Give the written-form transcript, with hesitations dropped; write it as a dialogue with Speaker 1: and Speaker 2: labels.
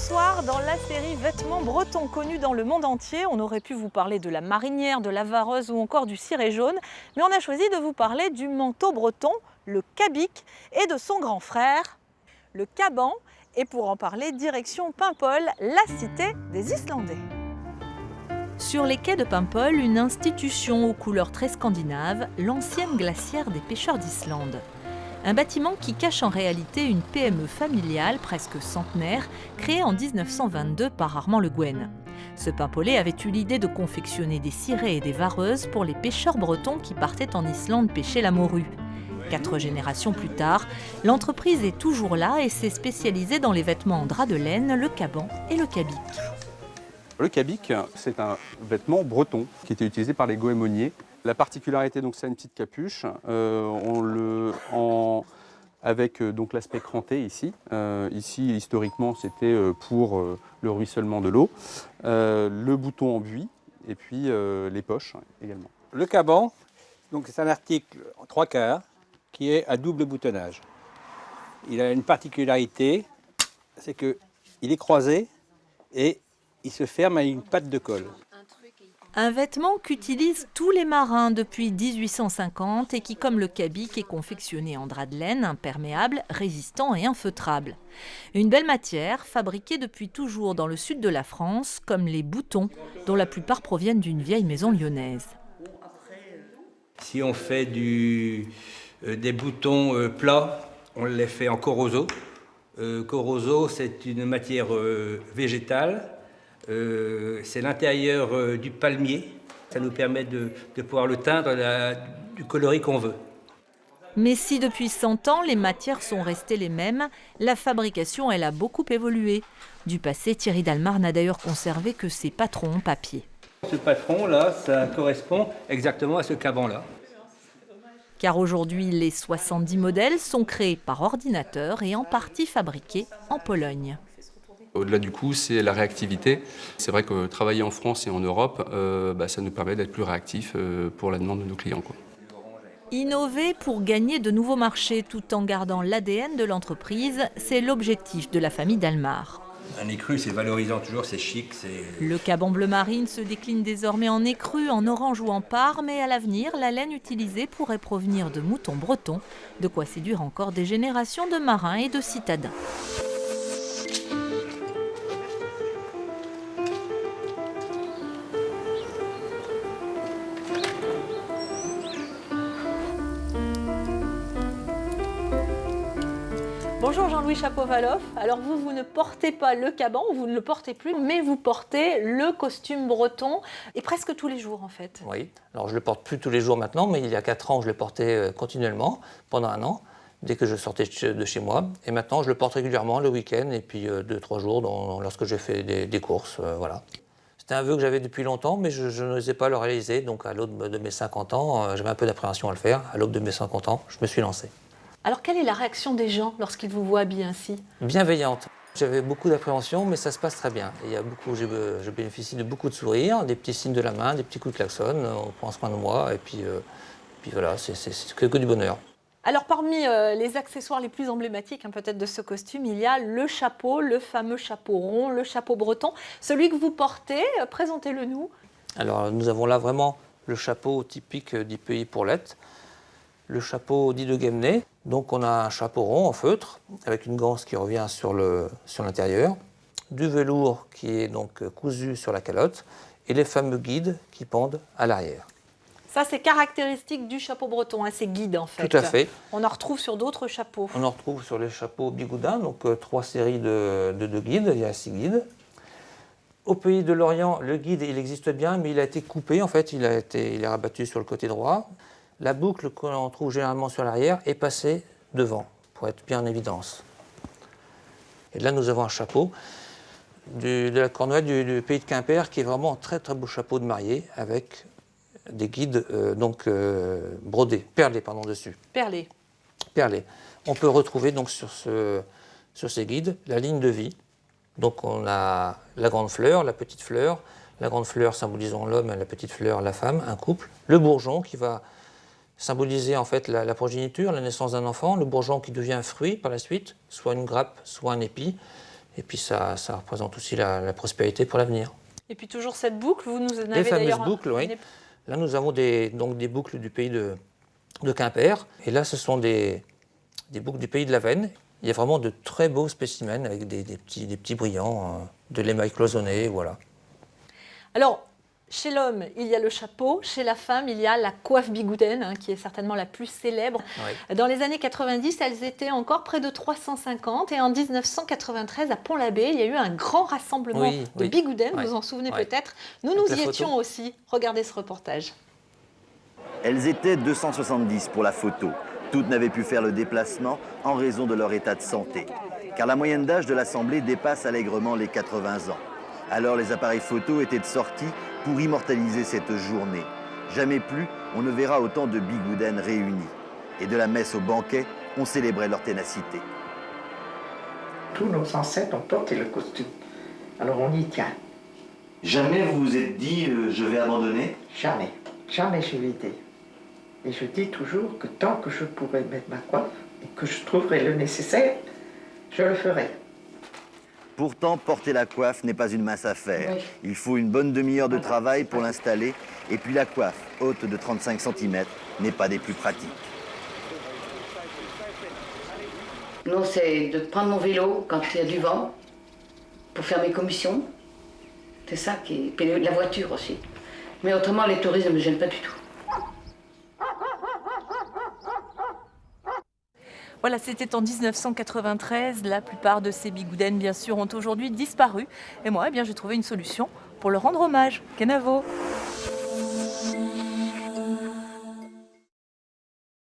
Speaker 1: Bonsoir, dans la série Vêtements bretons connus dans le monde entier, on aurait pu vous parler de la marinière, de la vareuse ou encore du ciré jaune, mais on a choisi de vous parler du manteau breton, le cabic, et de son grand frère, le caban. Et pour en parler, direction Paimpol, la cité des Islandais. Sur les quais de Paimpol, une institution aux couleurs très scandinaves, l'ancienne glacière des pêcheurs d'Islande. Un bâtiment qui cache en réalité une PME familiale presque centenaire, créée en 1922 par Armand Le Guen. Ce Paimpolais avait eu l'idée de confectionner des cirés et des vareuses pour les pêcheurs bretons qui partaient en Islande pêcher la morue. 4 générations plus tard, l'entreprise est toujours là et s'est spécialisée dans les vêtements en drap de laine, le caban et le cabic.
Speaker 2: Le cabic, c'est un vêtement breton qui était utilisé par les goémoniers. La particularité, donc, c'est une petite capuche, avec donc l'aspect cranté ici. Ici, historiquement, c'était pour le ruissellement de l'eau. Le bouton en buis et puis les poches également.
Speaker 3: Le caban, donc c'est un article en 3/4 qui est à double boutonnage. Il a une particularité, c'est qu'il est croisé et il se ferme à une patte de colle.
Speaker 1: Un vêtement qu'utilisent tous les marins depuis 1850 et qui, comme le cabic, est confectionné en drap de laine, imperméable, résistant et infeutrable. Une belle matière, fabriquée depuis toujours dans le sud de la France, comme les boutons, dont la plupart proviennent d'une vieille maison lyonnaise.
Speaker 3: Si on fait des boutons plats, on les fait en corozo. Corozo, c'est une matière végétale. C'est l'intérieur du palmier. Ça nous permet de pouvoir le teindre du coloris qu'on veut.
Speaker 1: Mais si depuis 100 ans, les matières sont restées les mêmes, la fabrication, elle a beaucoup évolué. Du passé, Thierry Dalmar n'a d'ailleurs conservé que ses patrons en papier.
Speaker 3: Ce patron-là, ça correspond exactement à ce caban-là.
Speaker 1: Car aujourd'hui, les 70 modèles sont créés par ordinateur et en partie fabriqués en Pologne.
Speaker 4: Au-delà du coût, c'est la réactivité. C'est vrai que travailler en France et en Europe, ça nous permet d'être plus réactifs pour la demande de nos clients, quoi.
Speaker 1: Innover pour gagner de nouveaux marchés tout en gardant l'ADN de l'entreprise, c'est l'objectif de la famille Dalmar.
Speaker 3: Un écru, c'est valorisant toujours, c'est chic.
Speaker 1: Le caban bleu marine se décline désormais en écru, en orange ou en parre, mais à l'avenir, la laine utilisée pourrait provenir de moutons bretons, de quoi séduire encore des générations de marins et de citadins. Bonjour Jean-Louis Chapovalov. Alors vous ne portez pas le caban, vous ne le portez plus, mais vous portez le costume breton, et presque tous les jours en fait.
Speaker 5: Oui, alors je ne le porte plus tous les jours maintenant, mais il y a 4 ans, je le portais continuellement, pendant 1 an, dès que je sortais de chez moi. Et maintenant, je le porte régulièrement le week-end, et puis 2-3 jours lorsque je fais des courses, voilà. C'était un vœu que j'avais depuis longtemps, mais je n'osais pas le réaliser, donc à l'aube de mes 50 ans, j'avais un peu d'appréhension à le faire. À l'aube de mes 50 ans, je me suis lancé.
Speaker 1: Alors quelle est la réaction des gens lorsqu'ils vous voient habillé ainsi?
Speaker 5: Bienveillante. J'avais beaucoup d'appréhension, mais ça se passe très bien. Et je bénéficie de beaucoup de sourires, des petits signes de la main, des petits coups de klaxon, on prend soin de moi, et puis voilà, c'est que du bonheur.
Speaker 1: Alors parmi les accessoires les plus emblématiques peut-être de ce costume, il y a le chapeau, le fameux chapeau rond, le chapeau breton. Celui que vous portez, présentez-le nous.
Speaker 5: Alors nous avons là vraiment le chapeau typique du pays Pourlette, le chapeau dit de Guémené. Donc on a un chapeau rond en feutre avec une ganse qui revient sur l'intérieur, du velours qui est donc cousu sur la calotte et les fameux guides qui pendent à l'arrière.
Speaker 1: Ça c'est caractéristique du chapeau breton, ces guides en fait.
Speaker 5: Tout à fait.
Speaker 1: On en retrouve sur d'autres chapeaux.
Speaker 5: On en retrouve sur les chapeaux bigoudins, donc 3 séries de guides, il y a 6 guides. Au pays de l'Orient, le guide il existe bien, mais il a été coupé en fait, il est rabattu sur le côté droit. La boucle qu'on trouve généralement sur l'arrière est passée devant, pour être bien en évidence. Et là, nous avons un chapeau de la Cornouaille du pays de Quimper, qui est vraiment un très très beau chapeau de mariée, avec des guides brodés, perlés dessus.
Speaker 1: Perlés.
Speaker 5: Perlés. On peut retrouver donc sur ces guides la ligne de vie. Donc on a la grande fleur, la petite fleur, la grande fleur symbolisant l'homme, la petite fleur la femme, un couple. Le bourgeon qui va symboliser en fait la progéniture, la naissance d'un enfant, le bourgeon qui devient un fruit par la suite, soit une grappe, soit un épi, Et puis ça représente aussi la prospérité pour l'avenir.
Speaker 1: Et puis toujours cette boucle, vous nous en
Speaker 5: Les
Speaker 1: avez
Speaker 5: fameuses
Speaker 1: d'ailleurs...
Speaker 5: boucles, oui. Là, nous avons des boucles du pays de Quimper. Et là, ce sont des boucles du pays de la Venne. Il y a vraiment de très beaux spécimens avec des petits brillants, de l'émail cloisonné, voilà.
Speaker 1: Alors, chez l'homme, il y a le chapeau. Chez la femme, il y a la coiffe bigoudaine, hein, qui est certainement la plus célèbre.
Speaker 5: Oui.
Speaker 1: Dans les années 90, elles étaient encore près de 350. Et en 1993, à Pont-l'Abbé, il y a eu un grand rassemblement de bigoudaines. Vous vous en souvenez peut-être. Nous y étions aussi. Regardez ce reportage.
Speaker 6: Elles étaient 270 pour la photo. Toutes n'avaient pu faire le déplacement en raison de leur état de santé. Car la moyenne d'âge de l'Assemblée dépasse allègrement les 80 ans. Alors les appareils photo étaient sortis pour immortaliser cette journée. Jamais plus on ne verra autant de bigoudaines réunies. Et de la messe au banquet, on célébrait leur ténacité.
Speaker 7: Tous nos ancêtres ont porté le costume. Alors on y tient.
Speaker 6: Jamais vous vous êtes dit je vais abandonner?
Speaker 7: Jamais. Jamais je l'ai dit. Et je dis toujours que tant que je pourrai mettre ma coiffe et que je trouverai le nécessaire, je le ferai.
Speaker 6: Pourtant, porter la coiffe n'est pas une mince affaire.
Speaker 7: Oui.
Speaker 6: Il faut une bonne demi-heure de travail pour l'installer. Et puis la coiffe, haute de 35 cm, n'est pas des plus pratiques.
Speaker 8: Non, c'est de prendre mon vélo quand il y a du vent pour faire mes commissions. C'est ça qui est... Puis la voiture aussi. Mais autrement, les touristes ne me gênent pas du tout.
Speaker 1: Voilà, c'était en 1993. La plupart de ces bigoudaines, bien sûr, ont aujourd'hui disparu. Et moi, eh bien, j'ai trouvé une solution pour leur rendre hommage. Kenavo.